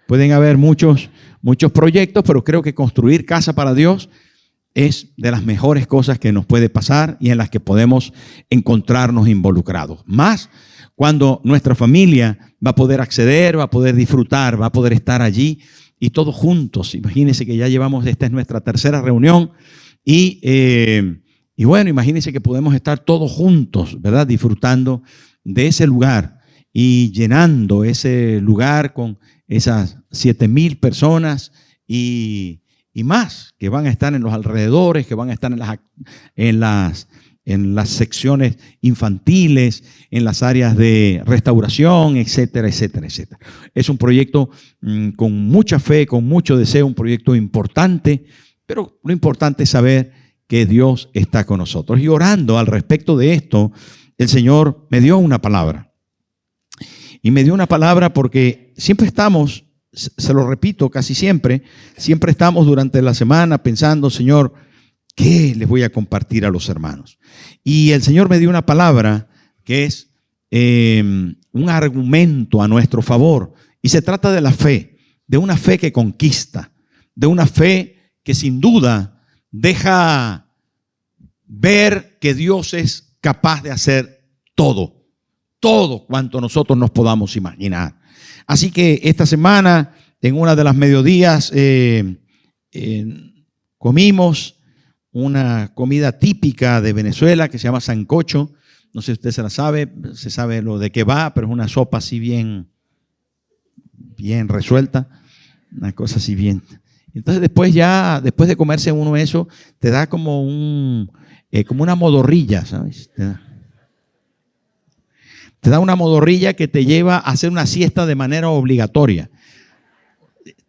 Pueden haber muchos proyectos, pero creo que construir casa para Dios es de las mejores cosas que nos puede pasar y en las que podemos encontrarnos involucrados. Más cuando nuestra familia va a poder acceder, va a poder disfrutar, va a poder estar allí y todos juntos. Imagínense que ya llevamos, esta es nuestra tercera reunión y bueno, imagínense que podemos estar todos juntos, ¿verdad? Disfrutando de ese lugar y llenando ese lugar con esas 7,000 personas y más que van a estar en los alrededores, que van a estar en las secciones infantiles, en las áreas de restauración, etcétera, etcétera, etcétera. Es un proyecto con mucha fe, con mucho deseo, un proyecto importante, pero lo importante es saber que Dios está con nosotros. Y orando al respecto de esto, el Señor me dio una palabra. Y me dio una palabra porque siempre estamos, se lo repito casi siempre estamos durante la semana pensando, Señor, ¿qué les voy a compartir a los hermanos? Y el Señor me dio una palabra que es un argumento a nuestro favor. Y se trata de la fe, de una fe que conquista, de una fe que sin duda deja ver que Dios es capaz de hacer todo cuanto nosotros nos podamos imaginar. Así que esta semana, en una de las mediodías, comimos una comida típica de Venezuela que se llama sancocho. No sé si usted se la sabe, se sabe lo de qué va, pero es una sopa así bien resuelta, una cosa así bien. Entonces después de comerse uno eso, te da como una modorrilla, ¿sabes? Te da una modorrilla que te lleva a hacer una siesta de manera obligatoria.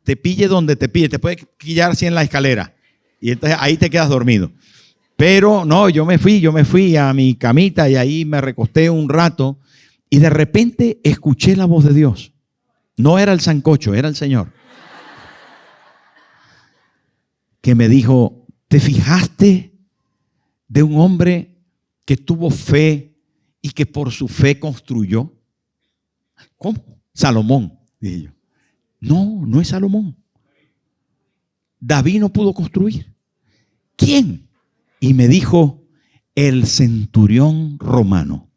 Te pille donde te pille, te puede quillar así en la escalera y entonces ahí te quedas dormido. Pero no, yo me fui a mi camita y ahí me recosté un rato y de repente escuché la voz de Dios. No era el sancocho, era el Señor. Que me dijo, ¿te fijaste de un hombre que tuvo fe y que por su fe construyó? ¿Cómo? Salomón, dije yo. No es Salomón. David no pudo construir. ¿Quién? Y me dijo, el centurión romano.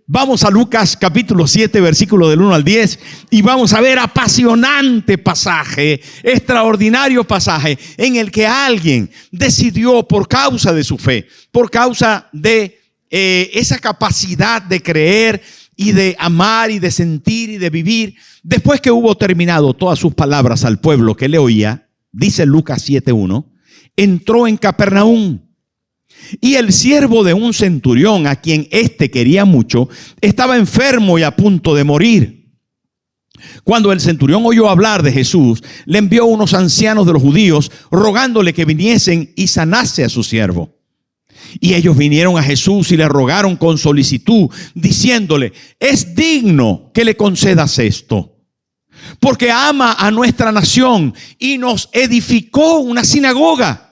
Vamos a Lucas capítulo 7, versículo del 1 al 10 y vamos a ver apasionante pasaje, extraordinario pasaje en el que alguien decidió por causa de su fe, por causa de esa capacidad de creer y de amar y de sentir y de vivir, después que hubo terminado todas sus palabras al pueblo que le oía, dice Lucas 7:1, entró en Capernaum. Y el siervo de un centurión, a quien éste quería mucho, estaba enfermo y a punto de morir. Cuando el centurión oyó hablar de Jesús, le envió unos ancianos de los judíos, rogándole que viniesen y sanase a su siervo. Y ellos vinieron a Jesús y le rogaron con solicitud, diciéndole, es digno que le concedas esto, porque ama a nuestra nación y nos edificó una sinagoga.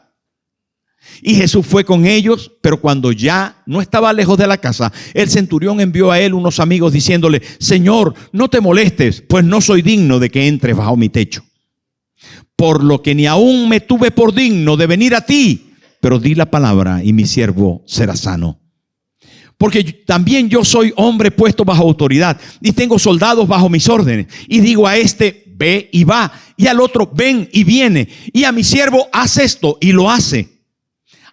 Y Jesús fue con ellos, pero cuando ya no estaba lejos de la casa, el centurión envió a él unos amigos diciéndole, Señor, no te molestes, pues no soy digno de que entres bajo mi techo. Por lo que ni aún me tuve por digno de venir a ti, pero di la palabra y mi siervo será sano. Porque también yo soy hombre puesto bajo autoridad y tengo soldados bajo mis órdenes. Y digo a este, ve y va, y al otro, ven y viene, y a mi siervo, haz esto, y lo hace.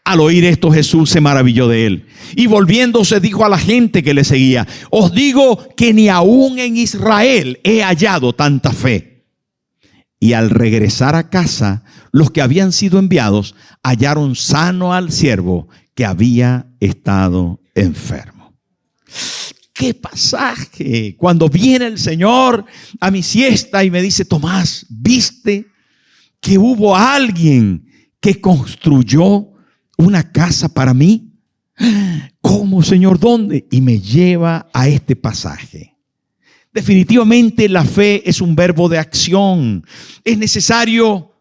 Al oír esto, Jesús se maravilló de él y volviéndose dijo a la gente que le seguía, os digo que ni aún en Israel he hallado tanta fe. Y al regresar a casa, los que habían sido enviados hallaron sano al siervo que había estado enfermo. ¡Qué pasaje! Cuando viene el Señor a mi siesta y me dice, Tomás, ¿viste que hubo alguien que construyó una casa para mí? ¿Cómo, Señor? ¿Dónde? Y me lleva a este pasaje. Definitivamente la fe es un verbo de acción. Es necesario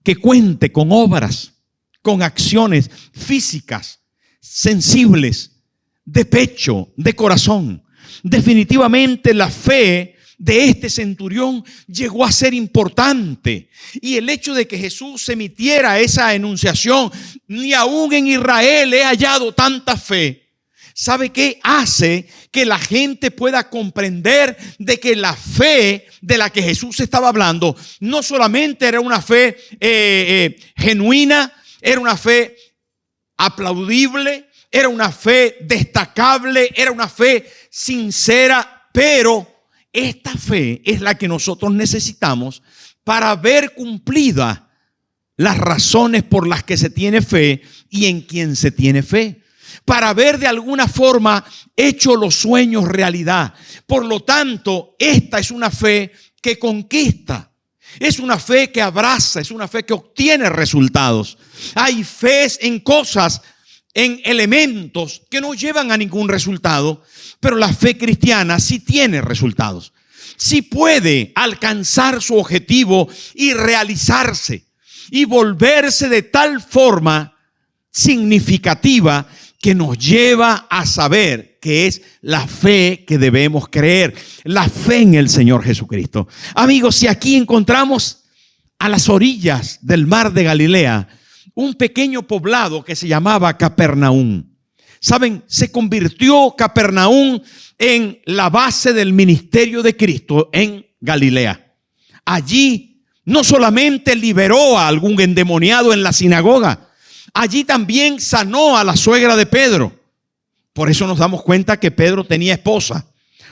que cuente con obras, con acciones físicas, sensibles, de pecho, de corazón. Definitivamente la fe de este centurión llegó a ser importante. Y el hecho de que Jesús emitiera esa enunciación, ni aún en Israel he hallado tanta fe. ¿Sabe qué? Hace que la gente pueda comprender de que la fe de la que Jesús estaba hablando no solamente era una fe genuina, era una fe aplaudible, era una fe destacable, era una fe sincera, pero esta fe es la que nosotros necesitamos para ver cumplida las razones por las que se tiene fe y en quien se tiene fe. Para ver de alguna forma hecho los sueños realidad. Por lo tanto, esta es una fe que conquista. Es una fe que abraza, es una fe que obtiene resultados. Hay fe en cosas, en elementos que no llevan a ningún resultado, pero la fe cristiana sí tiene resultados. Sí puede alcanzar su objetivo y realizarse y volverse de tal forma significativa que nos lleva a saber que es la fe que debemos creer, la fe en el Señor Jesucristo. Amigos, si aquí encontramos a las orillas del mar de Galilea un pequeño poblado que se llamaba Capernaum. Saben, se convirtió Capernaum en la base del ministerio de Cristo en Galilea. Allí no solamente liberó a algún endemoniado en la sinagoga, allí también sanó a la suegra de Pedro. Por eso nos damos cuenta que Pedro tenía esposa,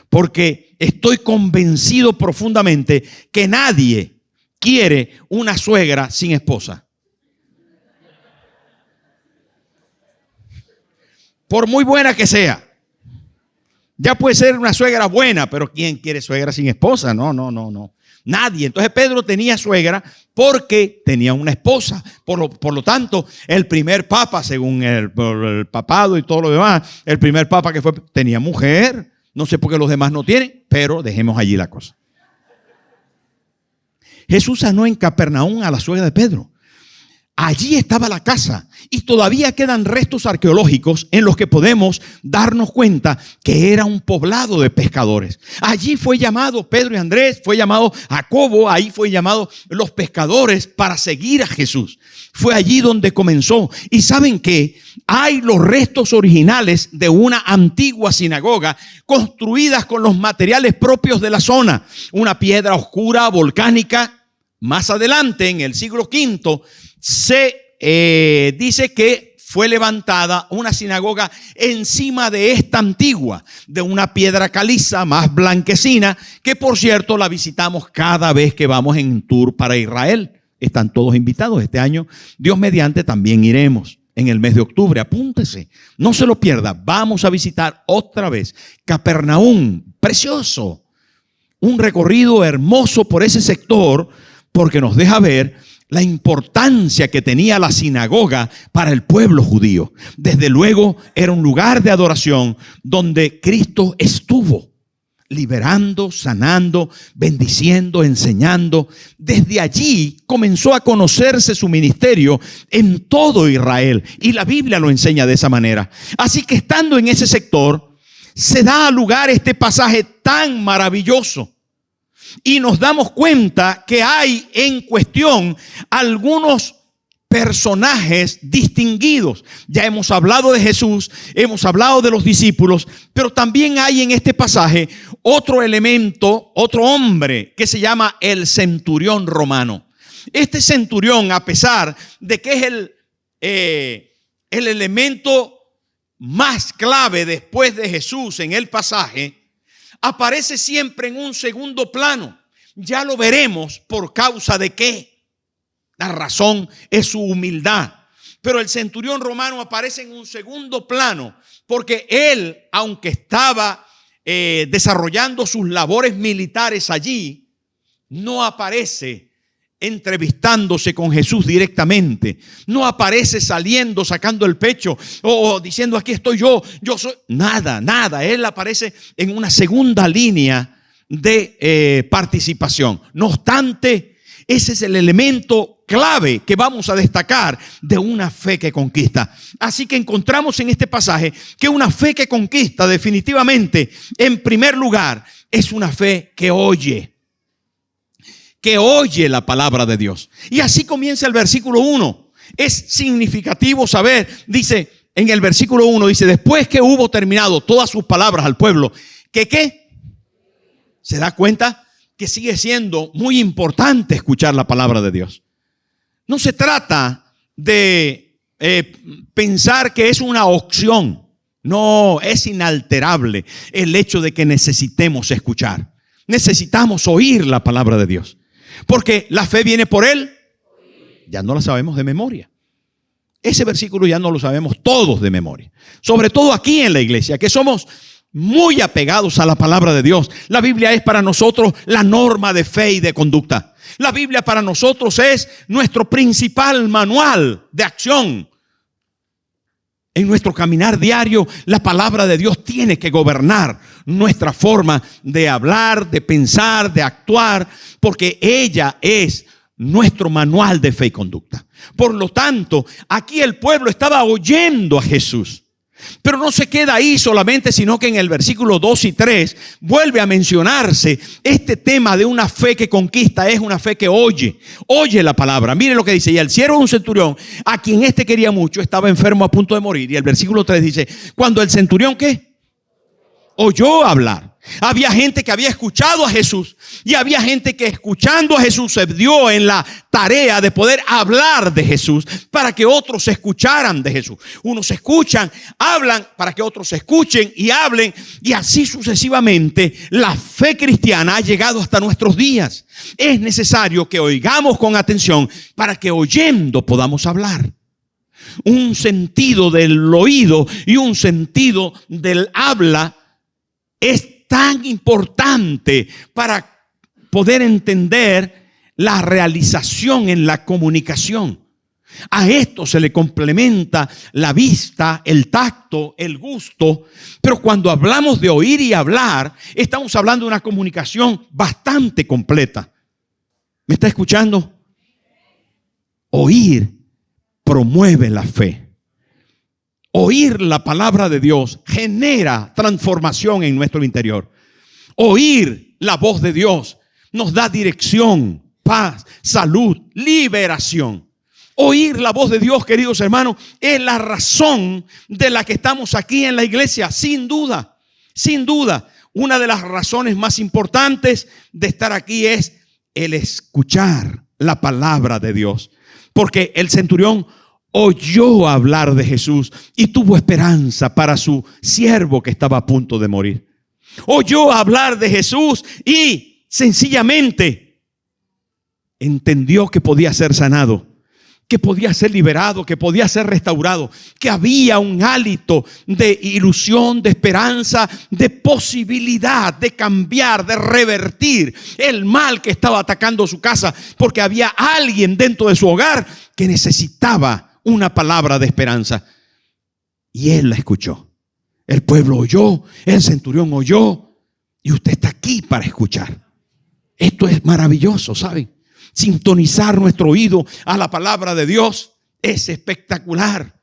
porque estoy convencido profundamente que nadie quiere una suegra sin esposa. Por muy buena que sea. Ya puede ser una suegra buena, pero ¿quién quiere suegra sin esposa? No. Nadie. Entonces Pedro tenía suegra porque tenía una esposa. Por lo tanto, el primer papa, según el papado y todo lo demás, el primer papa que fue, tenía mujer. No sé por qué los demás no tienen, pero dejemos allí la cosa. Jesús sanó en Capernaum a la suegra de Pedro. Allí estaba la casa y todavía quedan restos arqueológicos en los que podemos darnos cuenta que era un poblado de pescadores. Allí fue llamado Pedro y Andrés, fue llamado Jacobo, ahí fue llamado los pescadores para seguir a Jesús. Fue allí donde comenzó. Y ¿saben qué? Hay los restos originales de una antigua sinagoga construidas con los materiales propios de la zona. Una piedra oscura, volcánica. Más adelante, en el siglo V, se dice que fue levantada una sinagoga encima de esta antigua, de una piedra caliza más blanquecina, que por cierto la visitamos cada vez que vamos en tour para Israel. Están todos invitados. Este año, Dios mediante, también iremos en el mes de octubre. Apúntese, no se lo pierda. Vamos a visitar otra vez Capernaum, precioso. Un recorrido hermoso por ese sector, porque nos deja ver la importancia que tenía la sinagoga para el pueblo judío. Desde luego era un lugar de adoración donde Cristo estuvo liberando, sanando, bendiciendo, enseñando. Desde allí comenzó a conocerse su ministerio en todo Israel, y la Biblia lo enseña de esa manera. Así que estando en ese sector, se da lugar este pasaje tan maravilloso. Y nos damos cuenta que hay en cuestión algunos personajes distinguidos. Ya hemos hablado de Jesús, hemos hablado de los discípulos, pero también hay en este pasaje otro elemento, otro hombre que se llama el centurión romano. Este centurión, a pesar de que es el elemento más clave después de Jesús en el pasaje, aparece siempre en un segundo plano. Ya lo veremos por causa de qué. La razón es su humildad. Pero el centurión romano aparece en un segundo plano porque él, aunque estaba desarrollando sus labores militares allí, no aparece entrevistándose con Jesús directamente. No aparece saliendo, sacando el pecho o diciendo aquí estoy yo soy. Nada. Él aparece en una segunda línea de participación. No obstante, ese es el elemento clave que vamos a destacar de una fe que conquista. Así que encontramos en este pasaje que una fe que conquista definitivamente, en primer lugar, es una fe que oye la palabra de Dios. Y así comienza el versículo 1. Es significativo saber, dice en el versículo 1, dice, después que hubo terminado todas sus palabras al pueblo, ¿qué? ¿Se da cuenta? Que sigue siendo muy importante escuchar la palabra de Dios. No se trata de pensar que es una opción. No, es inalterable el hecho de que necesitemos escuchar. Necesitamos oír la palabra de Dios. Porque la fe viene por Él. Ya no la sabemos de memoria. Ese versículo ya no lo sabemos todos de memoria. Sobre todo aquí en la iglesia, que somos muy apegados a la palabra de Dios. La Biblia es para nosotros la norma de fe y de conducta. La Biblia para nosotros es nuestro principal manual de acción. En nuestro caminar diario, la palabra de Dios tiene que gobernar nuestra forma de hablar, de pensar, de actuar, porque ella es nuestro manual de fe y conducta. Por lo tanto, aquí el pueblo estaba oyendo a Jesús. Pero no se queda ahí solamente, sino que en el versículo 2 y 3 vuelve a mencionarse este tema de una fe que conquista. Es una fe que oye la palabra. Miren lo que dice: y el siervo de un centurión, a quien éste quería mucho, estaba enfermo a punto de morir. Y el versículo 3 dice: cuando el centurión, ¿qué? Oyó hablar. Había gente que había escuchado a Jesús y había gente que, escuchando a Jesús, se dio en la tarea de poder hablar de Jesús para que otros escucharan de Jesús. Unos escuchan, hablan para que otros escuchen y hablen, y así sucesivamente. La fe cristiana ha llegado hasta nuestros días. Es necesario que oigamos con atención para que oyendo podamos hablar. Un sentido del oído y un sentido del habla es tan importante para poder entender la realización en la comunicación. A esto se le complementa la vista, el tacto, el gusto. Pero cuando hablamos de oír y hablar, estamos hablando de una comunicación bastante completa. ¿Me está escuchando? Oír promueve la fe. Oír la palabra de Dios genera transformación en nuestro interior. Oír la voz de Dios nos da dirección, paz, salud, liberación. Oír la voz de Dios, queridos hermanos, es la razón de la que estamos aquí en la iglesia, sin duda. Sin duda, una de las razones más importantes de estar aquí es el escuchar la palabra de Dios. Porque el centurión oyó hablar de Jesús y tuvo esperanza para su siervo que estaba a punto de morir. Oyó hablar de Jesús y sencillamente entendió que podía ser sanado, que podía ser liberado, que podía ser restaurado, que había un hálito de ilusión, de esperanza, de posibilidad de cambiar, de revertir el mal que estaba atacando su casa, porque había alguien dentro de su hogar que necesitaba una palabra de esperanza. Y él la escuchó. El pueblo oyó, el centurión oyó, y usted está aquí para escuchar. Esto es maravilloso, ¿saben? Sintonizar nuestro oído a la palabra de Dios es espectacular.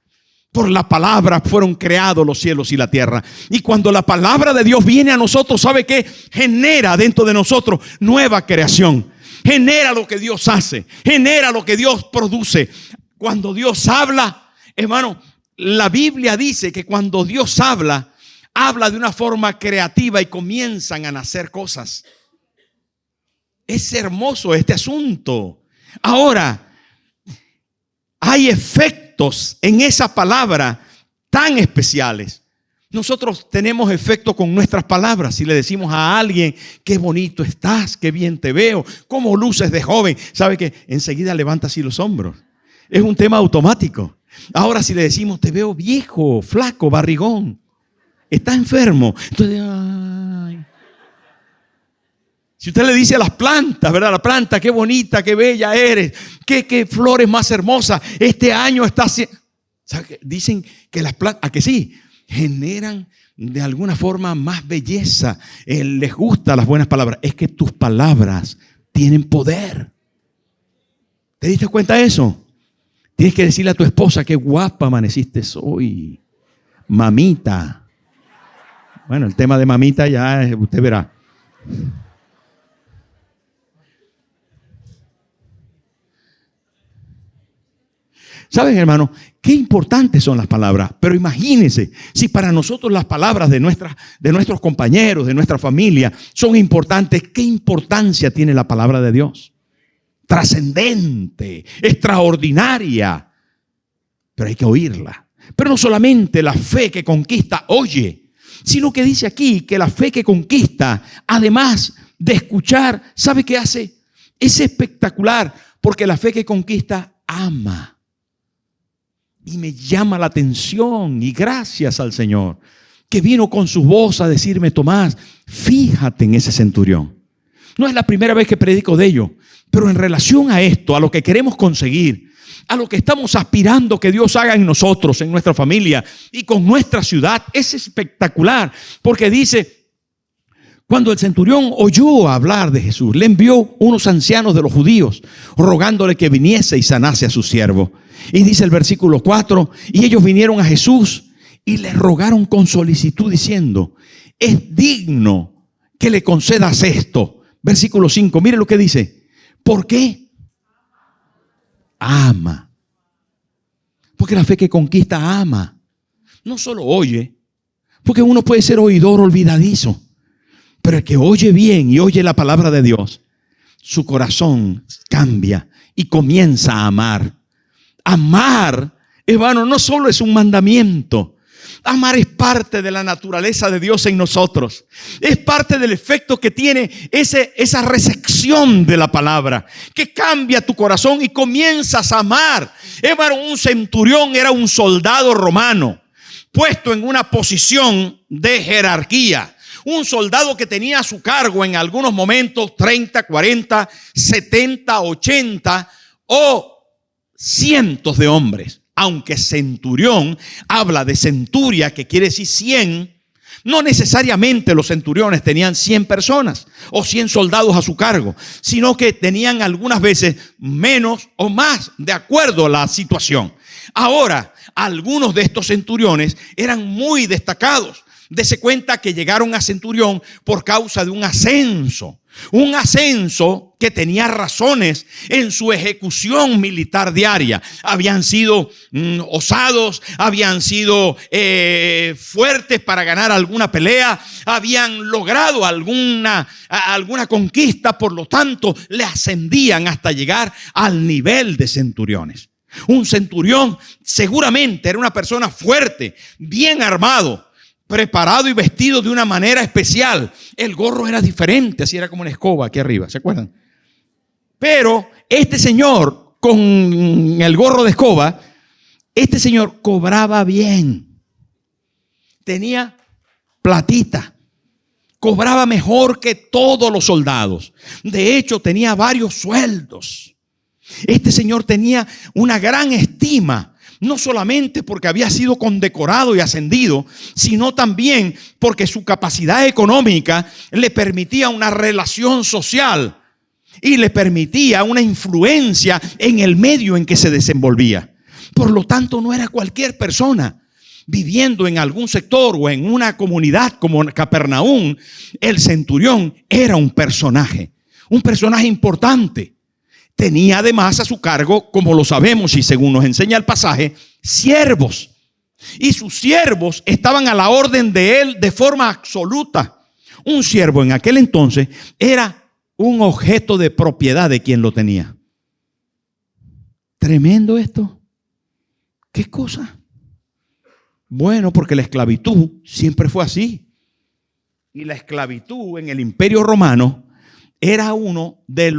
Por la palabra fueron creados los cielos y la tierra. Y cuando la palabra de Dios viene a nosotros, ¿sabe qué? Genera dentro de nosotros nueva creación. Genera lo que Dios hace. Genera lo que Dios produce. Cuando Dios habla, hermano, la Biblia dice que cuando Dios habla, habla de una forma creativa y comienzan a nacer cosas. Es hermoso este asunto. Ahora, hay efectos en esa palabra tan especiales. Nosotros tenemos efecto con nuestras palabras. Si le decimos a alguien: qué bonito estás, qué bien te veo, cómo luces de joven, sabe que enseguida levanta así los hombros. Es un tema automático. Ahora si le decimos: te veo viejo, flaco, barrigón, estás enfermo, entonces, ay. Si usted le dice a las plantas, ¿verdad? La planta, qué bonita, qué bella eres, qué flores más hermosas, este año está haciendo. Dicen que las plantas, ¿a que sí? Generan de alguna forma más belleza. Les gustan las buenas palabras. Es que tus palabras tienen poder. ¿Te diste cuenta de eso? Tienes que decirle a tu esposa: qué guapa amaneciste hoy, mamita. Bueno, el tema de mamita ya usted verá. ¿Saben, hermano? Qué importantes son las palabras. Pero imagínense, si para nosotros las palabras de nuestros compañeros, de nuestra familia, son importantes, ¿qué importancia tiene la palabra de Dios? Trascendente, extraordinaria. Pero hay que oírla. Pero no solamente la fe que conquista oye, sino que dice aquí que la fe que conquista, además de escuchar, ¿sabe qué hace? Es espectacular, porque la fe que conquista ama. Y me llama la atención, y gracias al Señor, que vino con su voz a decirme: Tomás, fíjate en ese centurión. No es la primera vez que predico de ello, pero en relación a esto, a lo que queremos conseguir, a lo que estamos aspirando que Dios haga en nosotros, en nuestra familia y con nuestra ciudad, es espectacular, porque dice: cuando el centurión oyó hablar de Jesús, le envió unos ancianos de los judíos, rogándole que viniese y sanase a su siervo. Y dice el versículo 4, y ellos vinieron a Jesús y le rogaron con solicitud, diciendo: es digno que le concedas esto. Versículo 5, mire lo que dice. ¿Por qué? Ama. Porque la fe que conquista ama. No solo oye, porque uno puede ser oidor olvidadizo, pero el que oye bien y oye la palabra de Dios, su corazón cambia y comienza a amar. Amar, hermano, no solo es un mandamiento. Amar es parte de la naturaleza de Dios en nosotros. Es parte del efecto que tiene esa recepción de la palabra, que cambia tu corazón y comienzas a amar. Hermano, un centurión era un soldado romano puesto en una posición de jerarquía. Un soldado que tenía a su cargo en algunos momentos 30, 40, 70, 80 o cientos de hombres. Aunque centurión habla de centuria, que quiere decir 100, no necesariamente los centuriones tenían 100 personas o 100 soldados a su cargo, sino que tenían algunas veces menos o más, de acuerdo a la situación. Ahora, algunos de estos centuriones eran muy destacados. Dese cuenta que llegaron a centurión por causa de un ascenso que tenía razones en su ejecución militar diaria. Habían sido osados, habían sido fuertes para ganar alguna pelea, habían logrado alguna conquista, por lo tanto le ascendían hasta llegar al nivel de centuriones. Un centurión seguramente era una persona fuerte, bien armado, preparado y vestido de una manera especial. El gorro era diferente, así era como una escoba aquí arriba, ¿se acuerdan? Pero este señor con el gorro de escoba, este señor cobraba bien. Tenía platita. Cobraba mejor que todos los soldados. De hecho, tenía varios sueldos. Este señor tenía una gran estima, no solamente porque había sido condecorado y ascendido, sino también porque su capacidad económica le permitía una relación social y le permitía una influencia en el medio en que se desenvolvía. Por lo tanto, no era cualquier persona. Viviendo en algún sector o en una comunidad como Capernaum, el centurión era un personaje importante. Tenía además a su cargo, como lo sabemos y según nos enseña el pasaje, siervos. Y sus siervos estaban a la orden de él de forma absoluta. Un siervo en aquel entonces era un objeto de propiedad de quien lo tenía. Tremendo esto. ¿Qué cosa? Bueno, porque la esclavitud siempre fue así. Y la esclavitud en el Imperio Romano era uno de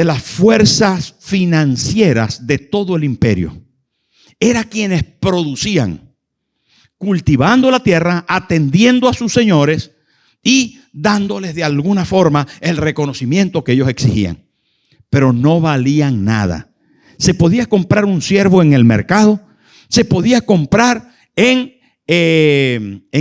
las fuerzas financieras de todo el imperio. Era quienes producían, cultivando la tierra, atendiendo a sus señores y dándoles de alguna forma el reconocimiento que ellos exigían. Pero no valían nada. Se podía comprar un siervo en el mercado, se podía comprar en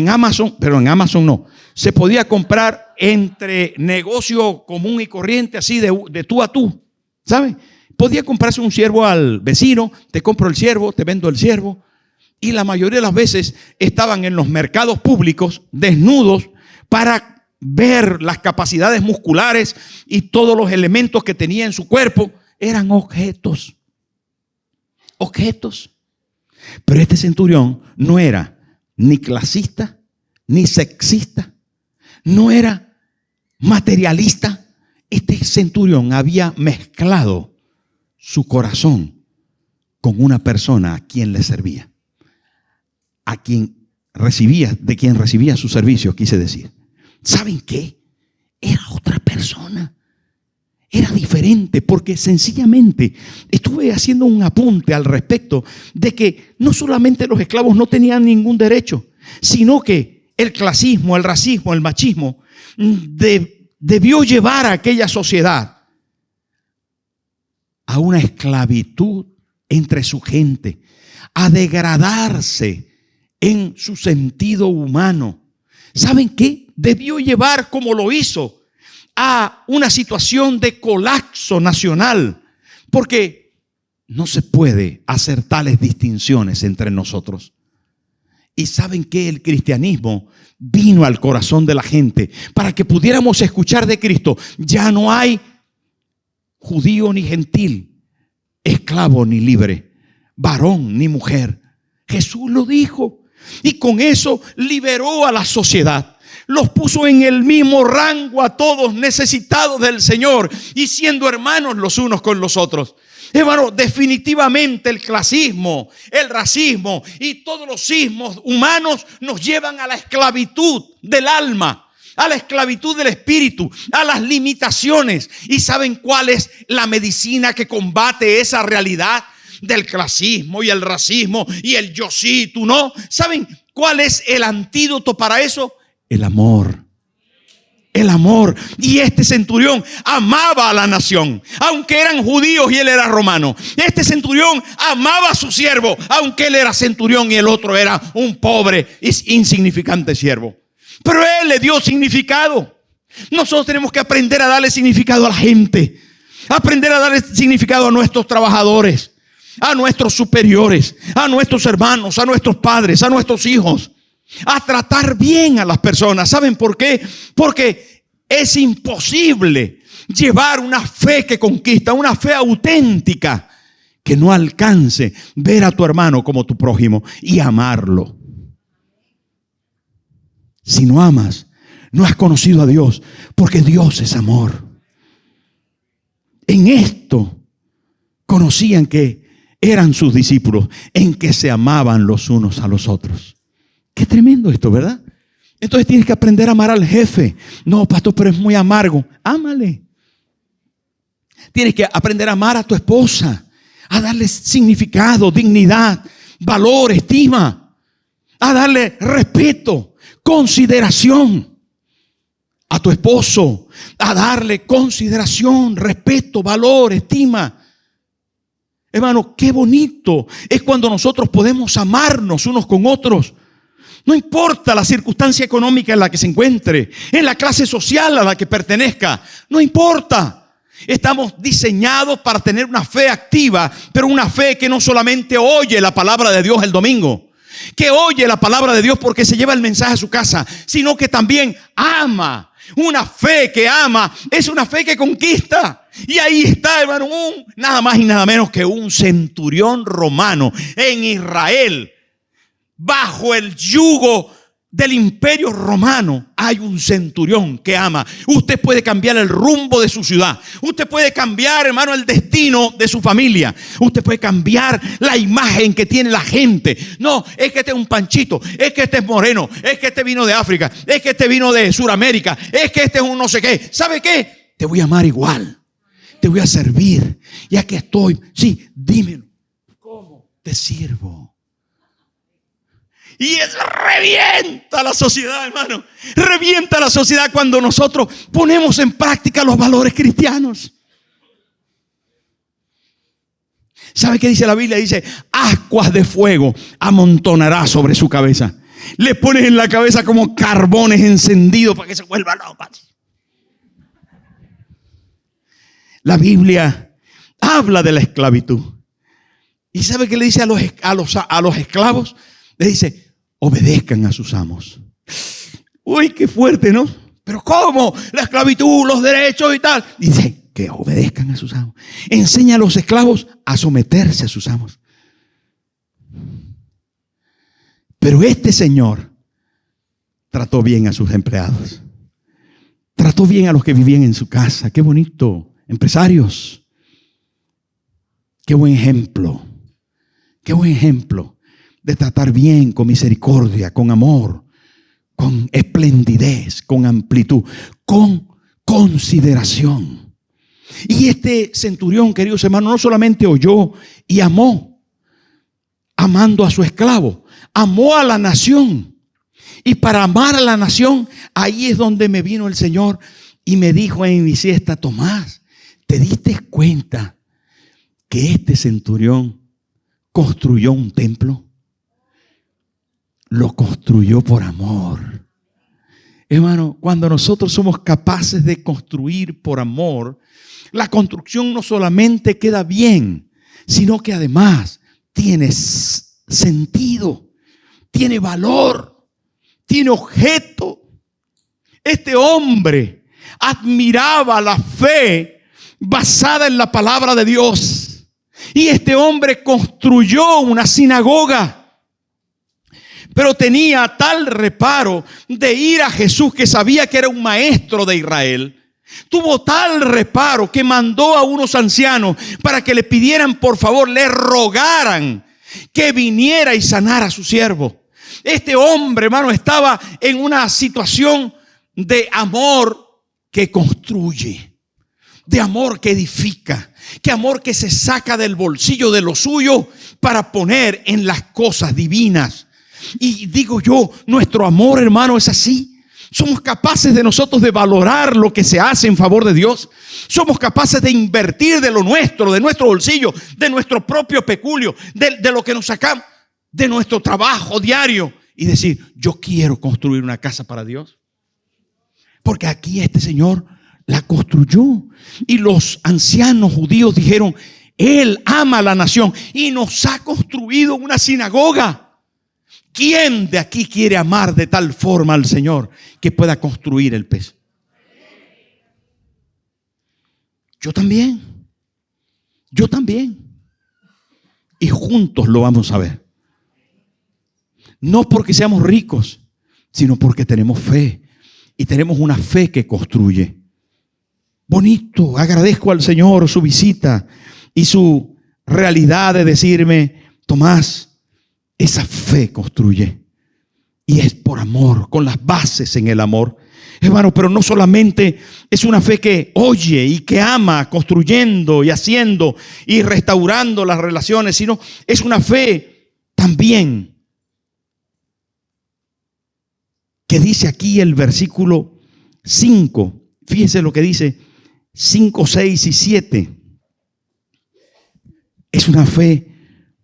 Amazon, pero en Amazon no. Se podía comprar entre negocio común y corriente, así de tú a tú. ¿Sabe? Podía comprarse un siervo al vecino, te compro el siervo, te vendo el siervo. Y la mayoría de las veces estaban en los mercados públicos desnudos para ver las capacidades musculares y todos los elementos que tenía en su cuerpo. Eran objetos. Objetos. Pero este centurión no era ni clasista, ni sexista, no era materialista. Este centurión había mezclado su corazón con una persona a quien le servía, a quien recibía, de quien recibía su servicio, quise decir. ¿Saben qué? Era otra persona. Era diferente, porque sencillamente estuve haciendo un apunte al respecto de que no solamente los esclavos no tenían ningún derecho, sino que el clasismo, el racismo, el machismo debió llevar a aquella sociedad a una esclavitud entre su gente, a degradarse en su sentido humano. ¿Saben qué? Debió llevar, como lo hizo, a una situación de colapso nacional, porque no se puede hacer tales distinciones entre nosotros. Y saben que el cristianismo vino al corazón de la gente para que pudiéramos escuchar de Cristo. Ya no hay judío ni gentil, esclavo ni libre, varón ni mujer. Jesús lo dijo, y con eso liberó a la sociedad. Los puso en el mismo rango a todos, necesitados del Señor y siendo hermanos los unos con los otros. Hermano, definitivamente el clasismo, el racismo y todos los sismos humanos nos llevan a la esclavitud del alma, a la esclavitud del espíritu, a las limitaciones. ¿Y saben cuál es la medicina que combate esa realidad del clasismo y el racismo y el yo sí, tú no? ¿Saben cuál es el antídoto para eso? El amor. El amor. Y este centurión amaba a la nación, aunque eran judíos y él era romano. Este centurión amaba a su siervo, aunque él era centurión y el otro era un pobre e insignificante siervo. Pero él le dio significado. Nosotros tenemos que aprender a darle significado a la gente, aprender a darle significado a nuestros trabajadores, a nuestros superiores, a nuestros hermanos, a nuestros padres, a nuestros hijos, a tratar bien a las personas. ¿Saben por qué? Porque es imposible llevar una fe que conquista, una fe auténtica, que no alcance ver a tu hermano como tu prójimo y amarlo. Si no amas, no has conocido a Dios, porque Dios es amor. En esto conocían que eran sus discípulos, en que se amaban los unos a los otros. Qué tremendo esto, ¿verdad? Entonces tienes que aprender a amar al jefe. No, pastor, pero es muy amargo. Ámale. Tienes que aprender a amar a tu esposa, a darle significado, dignidad, valor, estima, a darle respeto, consideración a tu esposo, a darle consideración, respeto, valor, estima. Hermano, qué bonito es cuando nosotros podemos amarnos unos con otros. No importa la circunstancia económica en la que se encuentre, en la clase social a la que pertenezca, no importa. Estamos diseñados para tener una fe activa, pero una fe que no solamente oye la palabra de Dios el domingo, que oye la palabra de Dios porque se lleva el mensaje a su casa, sino que también ama. Una fe que ama es una fe que conquista. Y ahí está, hermano, nada más y nada menos que un centurión romano en Israel. Bajo el yugo del imperio romano hay un centurión que ama. Usted puede cambiar el rumbo de su ciudad. Usted puede cambiar, hermano, el destino de su familia. Usted puede cambiar la imagen que tiene la gente. No, es que este es un panchito, es que este es moreno, es que este vino de África, es que este vino de Sudamérica, es que este es un no sé qué. ¿Sabe qué? Te voy a amar igual. Te voy a servir. Y aquí estoy. Sí, dímelo. ¿Cómo te sirvo? Y eso revienta la sociedad, hermano. Revienta la sociedad cuando nosotros ponemos en práctica los valores cristianos. ¿Sabe qué dice la Biblia? Dice, ascuas de fuego amontonará sobre su cabeza. Le pones en la cabeza como carbones encendidos para que se vuelva loco. La Biblia habla de la esclavitud. ¿Y sabe qué le dice a los esclavos? Le dice, obedezcan a sus amos. Uy, qué fuerte, ¿no? Pero ¿cómo? La esclavitud, los derechos y tal. Dice que obedezcan a sus amos. Enseña a los esclavos a someterse a sus amos. Pero este señor trató bien a sus empleados. Trató bien a los que vivían en su casa. Qué bonito. Empresarios. Qué buen ejemplo. Qué buen ejemplo de tratar bien, con misericordia, con amor, con esplendidez, con amplitud, con consideración. Y este centurión, queridos hermanos, no solamente oyó y amó, amando a su esclavo, amó a la nación. Y para amar a la nación, ahí es donde me vino el Señor y me dijo en mi siesta, Tomás, ¿te diste cuenta que este centurión construyó un templo? Lo construyó por amor. Hermano, cuando nosotros somos capaces de construir por amor, la construcción no solamente queda bien, sino que además tiene sentido, tiene valor, tiene objeto. Este hombre admiraba la fe basada en la palabra de Dios. Y este hombre construyó una sinagoga. Pero tenía tal reparo de ir a Jesús, que sabía que era un maestro de Israel. Tuvo tal reparo que mandó a unos ancianos para que le pidieran, por favor, le rogaran que viniera y sanara a su siervo. Este hombre, hermano, estaba en una situación de amor que construye, de amor que edifica, que amor que se saca del bolsillo de lo suyo para poner en las cosas divinas. Y digo yo, nuestro amor, hermano, es así. Somos capaces de nosotros de valorar lo que se hace en favor de Dios. Somos capaces de invertir de lo nuestro, de nuestro bolsillo, de nuestro propio peculio, de lo que nos sacamos, de nuestro trabajo diario, y decir, yo quiero construir una casa para Dios. Porque aquí este señor la construyó. Y los ancianos judíos dijeron, él ama a la nación y nos ha construido una sinagoga. ¿Quién de aquí quiere amar de tal forma al Señor que pueda construir el pez? Yo también. Yo también. Y juntos lo vamos a ver. No porque seamos ricos, sino porque tenemos fe. Y tenemos una fe que construye. Bonito. Agradezco al Señor su visita y su realidad de decirme, Tomás, esa fe construye. Y es por amor, con las bases en el amor. Hermano, pero no solamente es una fe que oye y que ama, construyendo y haciendo y restaurando las relaciones, sino es una fe también que dice aquí el versículo 5. Fíjese lo que dice 5, 6 y 7. Es una fe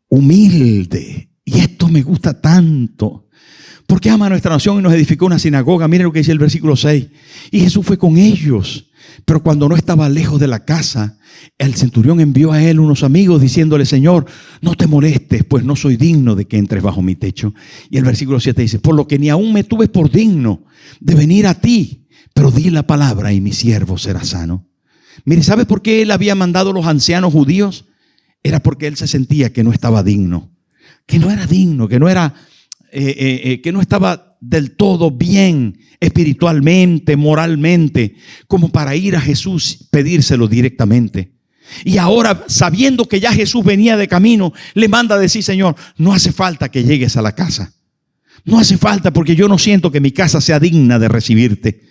humilde. Y esto me gusta tanto. Porque ama a nuestra nación y nos edificó una sinagoga. Miren lo que dice el versículo 6. Y Jesús fue con ellos. Pero cuando no estaba lejos de la casa, el centurión envió a él unos amigos diciéndole, Señor, no te molestes, pues no soy digno de que entres bajo mi techo. Y el versículo 7 dice, por lo que ni aún me tuve por digno de venir a ti, pero di la palabra y mi siervo será sano. Mire, ¿sabe por qué él había mandado a los ancianos judíos? Era porque él se sentía que no estaba digno. Que no era digno, que no estaba del todo bien espiritualmente, moralmente, como para ir a Jesús, pedírselo directamente. Y ahora, sabiendo que ya Jesús venía de camino, le manda a decir, Señor, no hace falta que llegues a la casa. No hace falta, porque yo no siento que mi casa sea digna de recibirte.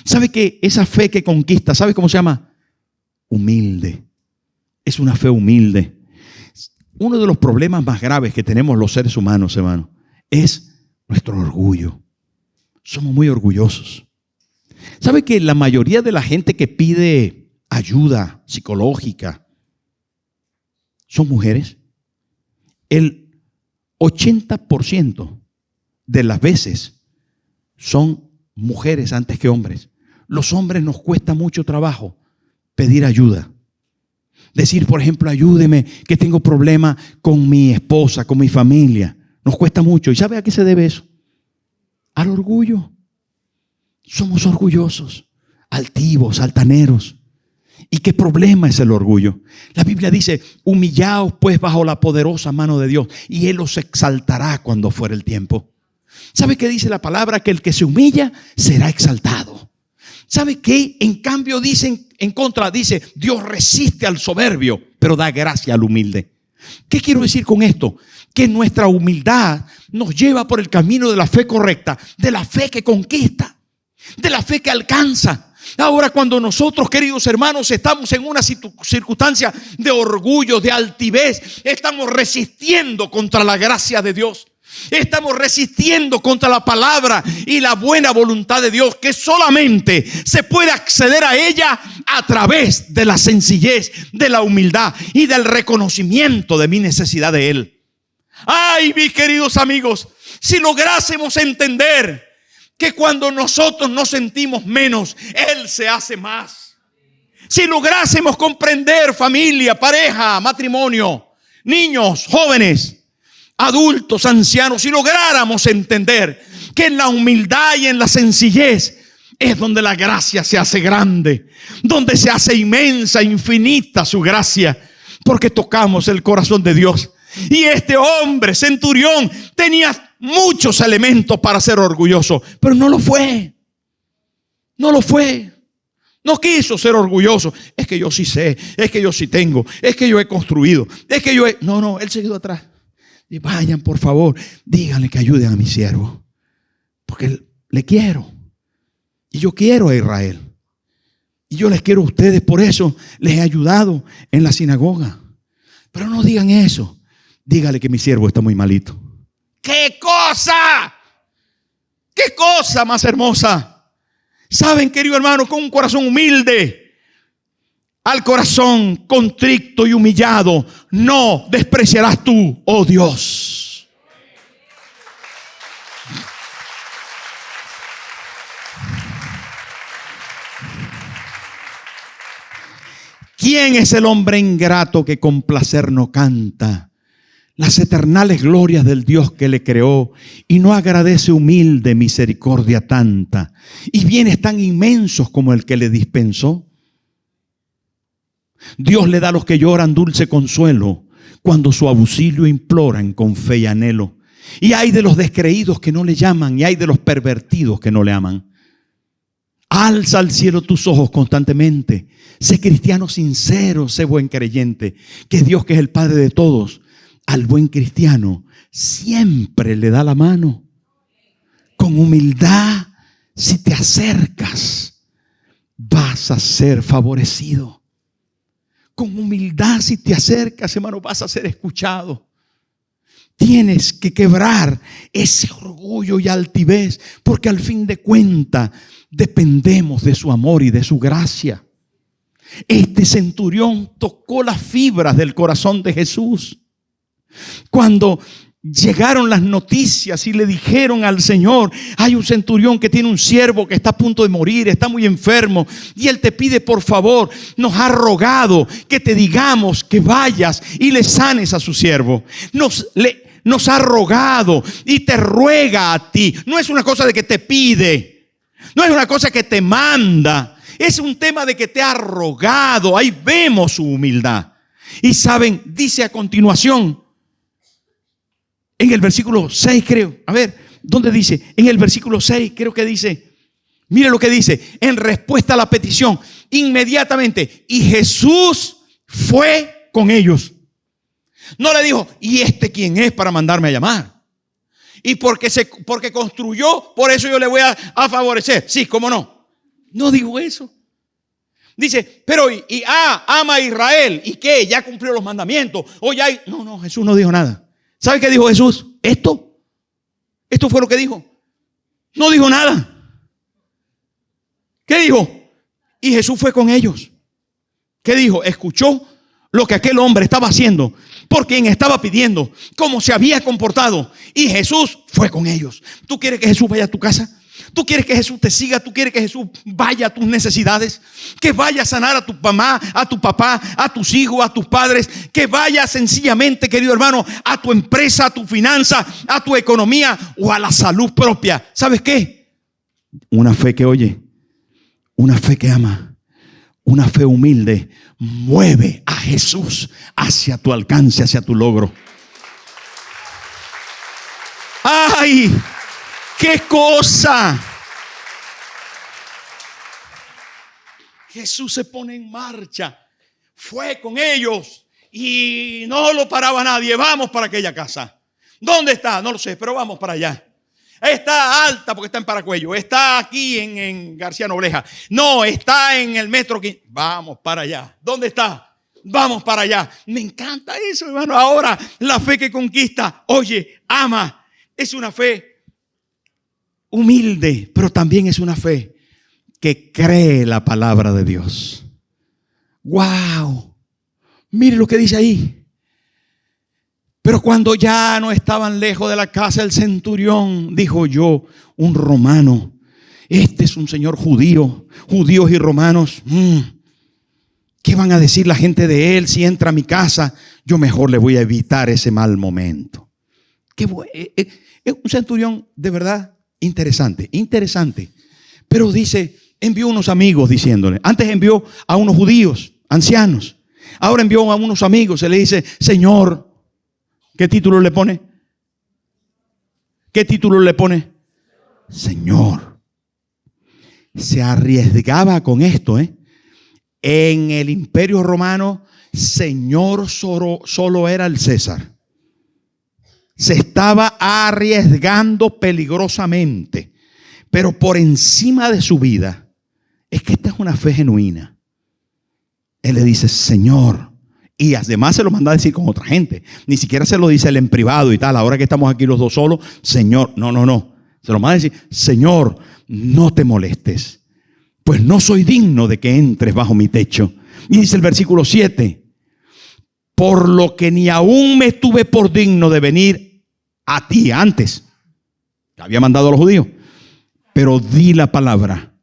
¿Sabe que esa fe que conquista, sabe cómo se llama? Humilde. Es una fe humilde. Uno de los problemas más graves que tenemos los seres humanos, hermano, es nuestro orgullo. Somos muy orgullosos. ¿Sabe que la mayoría de la gente que pide ayuda psicológica son mujeres? El 80% de las veces son mujeres antes que hombres. Los hombres nos cuesta mucho trabajo pedir ayuda. Decir, por ejemplo, ayúdeme que tengo problemas con mi esposa, con mi familia. Nos cuesta mucho. ¿Y sabe a qué se debe eso? Al orgullo. Somos orgullosos, altivos, altaneros. ¿Y qué problema es el orgullo? La Biblia dice, humillaos pues bajo la poderosa mano de Dios y Él os exaltará cuando fuere el tiempo. ¿Sabe qué dice la palabra? Que el que se humilla será exaltado. ¿Sabe qué? En cambio dicen en contra, dice, Dios resiste al soberbio, pero da gracia al humilde. ¿Qué quiero decir con esto? Que nuestra humildad nos lleva por el camino de la fe correcta, de la fe que conquista, de la fe que alcanza. Ahora, cuando nosotros, queridos hermanos, estamos en una circunstancia de orgullo, de altivez, estamos resistiendo contra la gracia de Dios. Estamos resistiendo contra la palabra y la buena voluntad de Dios, que solamente se puede acceder a ella a través de la sencillez, de la humildad y del reconocimiento de mi necesidad de Él. Ay, mis queridos amigos, si lográsemos entender que cuando nosotros nos sentimos menos, Él se hace más. Si lográsemos comprender, familia, pareja, matrimonio, niños, jóvenes, adultos, ancianos, si lográramos entender que en la humildad y en la sencillez es donde la gracia se hace grande, donde se hace inmensa, infinita su gracia, porque tocamos el corazón de Dios. Y este hombre, centurión, tenía muchos elementos para ser orgulloso, pero no lo fue. No lo fue. No quiso ser orgulloso. Es que yo sí sé, es que yo sí tengo, es que yo he construido, es que yo he... No, él se quedó atrás. Y vayan, por favor, díganle que ayuden a mi siervo, porque le quiero. Y yo quiero a Israel. Y yo les quiero a ustedes, por eso les he ayudado en la sinagoga. Pero no digan eso. Dígale que mi siervo está muy malito. ¡Qué cosa! ¡Qué cosa más hermosa! Saben, querido hermano, con un corazón humilde, al corazón contrito y humillado, no despreciarás tú, oh Dios. ¿Quién es el hombre ingrato que con placer no canta las eternales glorias del Dios que le creó y no agradece humilde misericordia tanta y bienes tan inmensos como el que le dispensó? Dios le da a los que lloran dulce consuelo cuando su auxilio imploran con fe y anhelo. Y hay de los descreídos que no le llaman y hay de los pervertidos que no le aman. Alza al cielo tus ojos constantemente. Sé cristiano sincero, sé buen creyente. Que Dios, que es el Padre de todos, al buen cristiano siempre le da la mano. Con humildad, si te acercas, vas a ser favorecido. Con humildad, si te acercas, hermano, vas a ser escuchado. Tienes que quebrar ese orgullo y altivez, porque al fin de cuentas dependemos de su amor y de su gracia. Este centurión tocó las fibras del corazón de Jesús. Cuando llegaron las noticias y le dijeron al Señor: hay un centurión que tiene un siervo que está a punto de morir, está muy enfermo, y él te pide, por favor, nos ha rogado que te digamos que vayas y le sanes a su siervo. Nos ha rogado y te ruega a ti. No es una cosa de que te pide, no es una cosa que te manda, es un tema de que te ha rogado. Ahí vemos su humildad. Y saben, dice a continuación, en el versículo 6 creo, a ver, ¿dónde dice? En el versículo 6 creo que dice, mire lo que dice, en respuesta a la petición, inmediatamente, y Jesús fue con ellos. No le dijo, ¿y este quién es para mandarme a llamar? Y porque construyó, por eso yo le voy a favorecer. Sí, cómo no. No dijo eso. Dice, pero ama a Israel. ¿Y qué? ¿Ya cumplió los mandamientos? ¿O ya hay? No, Jesús no dijo nada. ¿Sabe qué dijo Jesús? Esto fue lo que dijo. No dijo nada. ¿Qué dijo? Y Jesús fue con ellos. ¿Qué dijo? Escuchó lo que aquel hombre estaba haciendo, por quien estaba pidiendo, cómo se había comportado, y Jesús fue con ellos. ¿Tú quieres que Jesús vaya a tu casa? Tú quieres que Jesús te siga, tú quieres que Jesús vaya a tus necesidades, que vaya a sanar a tu mamá, a tu papá, a tus hijos, a tus padres, que vaya sencillamente, querido hermano, a tu empresa, a tu finanza, a tu economía o a la salud propia. ¿Sabes qué? Una fe que oye, una fe que ama, una fe humilde mueve a Jesús hacia tu alcance, hacia tu logro. ¡Ay! ¡Qué cosa! Jesús se pone en marcha. Fue con ellos y no lo paraba nadie. Vamos para aquella casa. ¿Dónde está? No lo sé, pero vamos para allá. Está Alta porque está en Paracuello. Está aquí en García Nobleja. No, está en el metro. Vamos para allá. ¿Dónde está? Vamos para allá. Me encanta eso, hermano. Ahora la fe que conquista, oye, ama. Es una fe humilde, pero también es una fe que cree la palabra de Dios. ¡Wow! Mire lo que dice ahí. Pero cuando ya no estaban lejos de la casa del centurión, dijo: yo, un romano, este es un señor judío, judíos y romanos, ¿qué van a decir la gente de él si entra a mi casa? Yo mejor le voy a evitar ese mal momento. Es un centurión de verdad interesante. Pero dice, envió unos amigos diciéndole. Antes envió a unos judíos, ancianos. Ahora envió a unos amigos. Se le dice: Señor. ¿Qué título le pone? ¿Qué título le pone? Señor. Se arriesgaba con esto, En el Imperio Romano, Señor solo era el César. Se estaba arriesgando peligrosamente, pero por encima de su vida. Es que esta es una fe genuina. Él le dice: Señor. Y además se lo manda a decir con otra gente. Ni siquiera se lo dice él en privado y tal. Ahora que estamos aquí los dos solos, Señor, no. Se lo manda a decir: Señor, no te molestes, pues no soy digno de que entres bajo mi techo. Y dice el versículo 7: por lo que ni aún me tuve por digno de venir a ti antes. Había mandado a los judíos. Pero di la palabra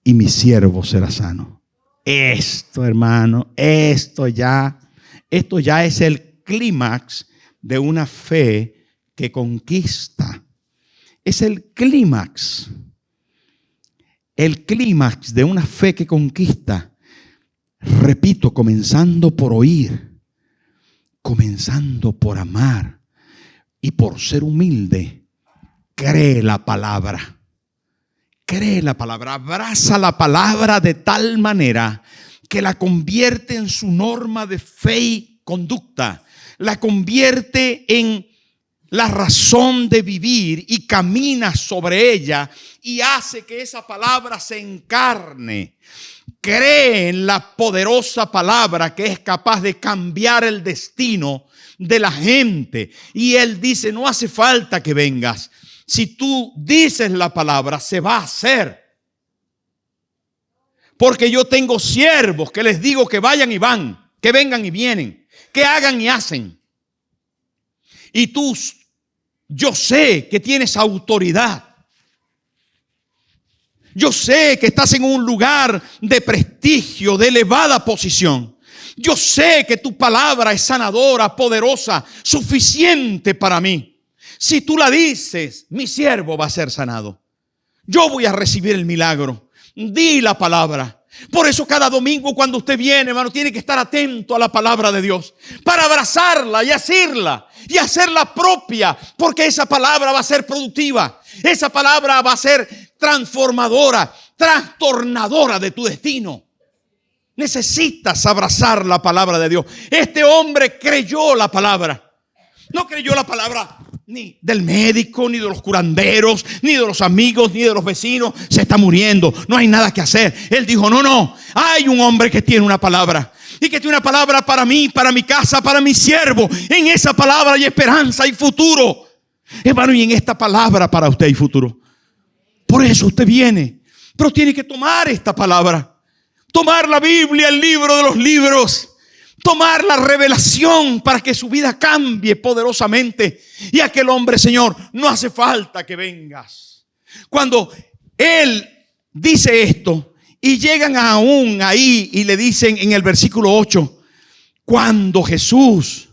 y mi siervo será sano. Esto, hermano, esto ya es el clímax de una fe que conquista. Es el clímax. El clímax de una fe que conquista. Repito, comenzando por oír, comenzando por amar y por ser humilde. Cree la palabra. Cree la palabra, abraza la palabra de tal manera que la convierte en su norma de fe y conducta, la convierte en la razón de vivir y camina sobre ella y hace que esa palabra se encarne. Cree en la poderosa palabra que es capaz de cambiar el destino de la gente. Y él dice: no hace falta que vengas. Si tú dices la palabra, se va a hacer. Porque yo tengo siervos que les digo que vayan y van, que vengan y vienen, que hagan y hacen. Y tú, yo sé que tienes autoridad. Yo sé que estás en un lugar de prestigio, de elevada posición. Yo sé que tu palabra es sanadora, poderosa, suficiente para mí. Si tú la dices, mi siervo va a ser sanado. Yo voy a recibir el milagro. Di la palabra. Por eso cada domingo cuando usted viene, hermano, tiene que estar atento a la palabra de Dios para abrazarla y hacerla propia, porque esa palabra va a ser productiva. Esa palabra va a ser transformadora, trastornadora de tu destino. Necesitas abrazar la palabra de Dios. Este hombre creyó la palabra. No creyó la palabra ni del médico, ni de los curanderos, ni de los amigos, ni de los vecinos. Se está muriendo, no hay nada que hacer. Él dijo: no, hay un hombre que tiene una palabra. Y que tiene una palabra para mí, para mi casa, para mi siervo. En esa palabra hay esperanza y futuro. Hermano, y en esta palabra para usted hay futuro. Por eso usted viene. Pero tiene que tomar esta palabra. Tomar la Biblia, el libro de los libros. Tomar la revelación para que su vida cambie poderosamente. Y aquel hombre: Señor, no hace falta que vengas. Cuando él dice esto y llegan aún ahí y le dicen en el versículo 8, cuando Jesús,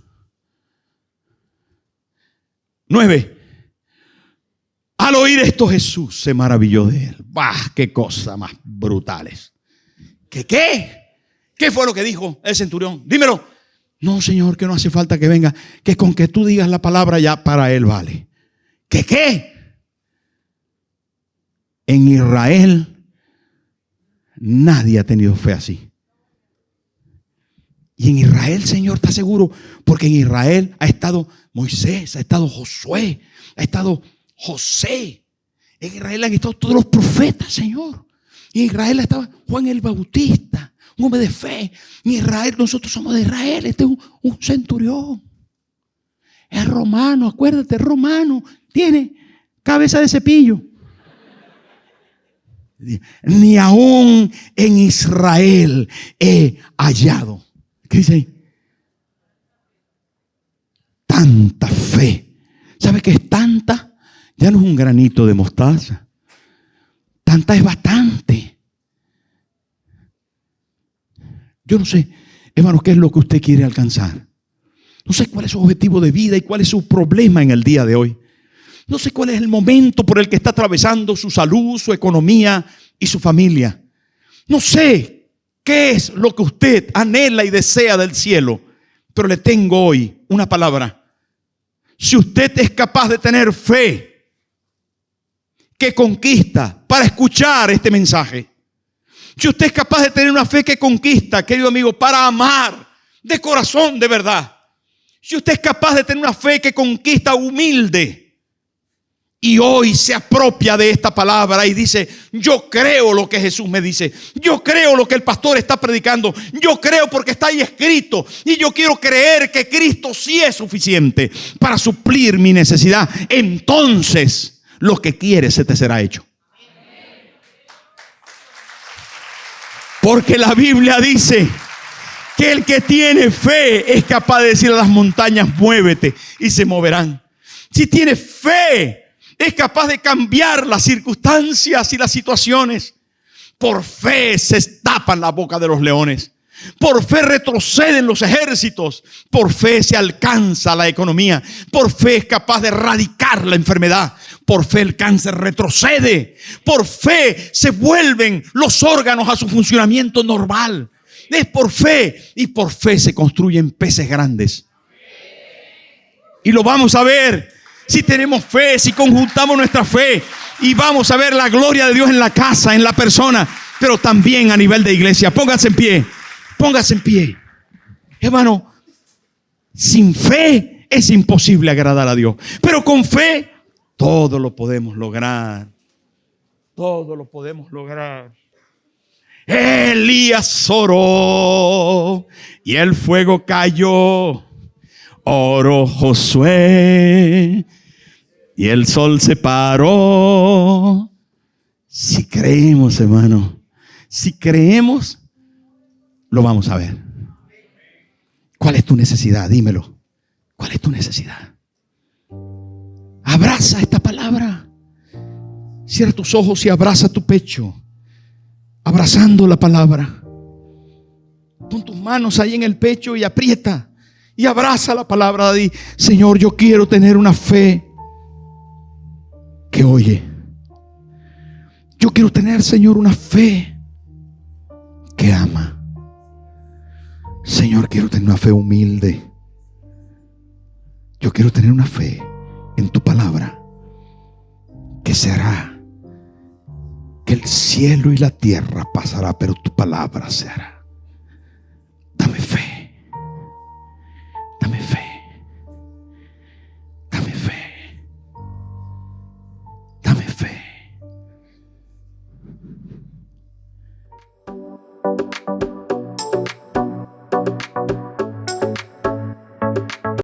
9, al oír esto Jesús se maravilló de él. ¡Bah! ¡Qué cosas más brutales! ¿Qué? ¿Qué fue lo que dijo el centurión? Dímelo. No, Señor, que no hace falta que venga, que con que tú digas la palabra ya para él vale. ¿Qué? En Israel nadie ha tenido fe así. Y en Israel, Señor, ¿está seguro? Porque en Israel ha estado Moisés, ha estado Josué, ha estado José. En Israel han estado todos los profetas, Señor. Y en Israel estaba Juan el Bautista, un hombre de fe. En Israel, nosotros somos de Israel. Este es un centurión. Es romano, acuérdate, es romano. Tiene cabeza de cepillo. Ni aún en Israel he hallado. ¿Qué dice ahí? Tanta fe. ¿Sabe qué es tanta? Ya no es un granito de mostaza. Tanta es bastante. Yo no sé, hermanos, qué es lo que usted quiere alcanzar. No sé cuál es su objetivo de vida y cuál es su problema en el día de hoy. No sé cuál es el momento por el que está atravesando su salud, su economía y su familia. No sé qué es lo que usted anhela y desea del cielo. Pero le tengo hoy una palabra. Si usted es capaz de tener fe que conquista para escuchar este mensaje. Si usted es capaz de tener una fe que conquista, querido amigo, para amar de corazón, de verdad. Si usted es capaz de tener una fe que conquista humilde y hoy se apropia de esta palabra y dice, yo creo lo que Jesús me dice, yo creo lo que el pastor está predicando, yo creo porque está ahí escrito y yo quiero creer que Cristo sí es suficiente para suplir mi necesidad. Entonces lo que quieres se te será hecho. Porque la Biblia dice que el que tiene fe es capaz de decir a las montañas, muévete, y se moverán. Si tiene fe, es capaz de cambiar las circunstancias y las situaciones. Por fe se tapan la boca de los leones. Por fe retroceden los ejércitos. Por fe se alcanza la economía. Por fe es capaz de erradicar la enfermedad. Por fe el cáncer retrocede. Por fe se vuelven los órganos a su funcionamiento normal. Es por fe. Y por fe se construyen peces grandes. Y lo vamos a ver si tenemos fe, si conjuntamos nuestra fe. Y vamos a ver la gloria de Dios en la casa, en la persona, pero también a nivel de iglesia. Póngase en pie. Póngase en pie. Hermano, sin fe es imposible agradar a Dios. Pero con fe todo lo podemos lograr. Todo lo podemos lograr. Elías oró y el fuego cayó. Oró Josué y el sol se paró. Si creemos, hermano, si creemos, lo vamos a ver. ¿Cuál es tu necesidad? Dímelo. ¿Cuál es tu necesidad? Abraza esta palabra. Cierra tus ojos y abraza tu pecho. Abrazando la palabra. Pon tus manos ahí en el pecho y aprieta. Y abraza la palabra. Di, Señor, yo quiero tener una fe que oye. Yo quiero tener, Señor, una fe que ama. Señor, quiero tener una fe humilde. Yo quiero tener una fe en tu palabra que se hará. Que el cielo y la tierra pasará, pero tu palabra se hará.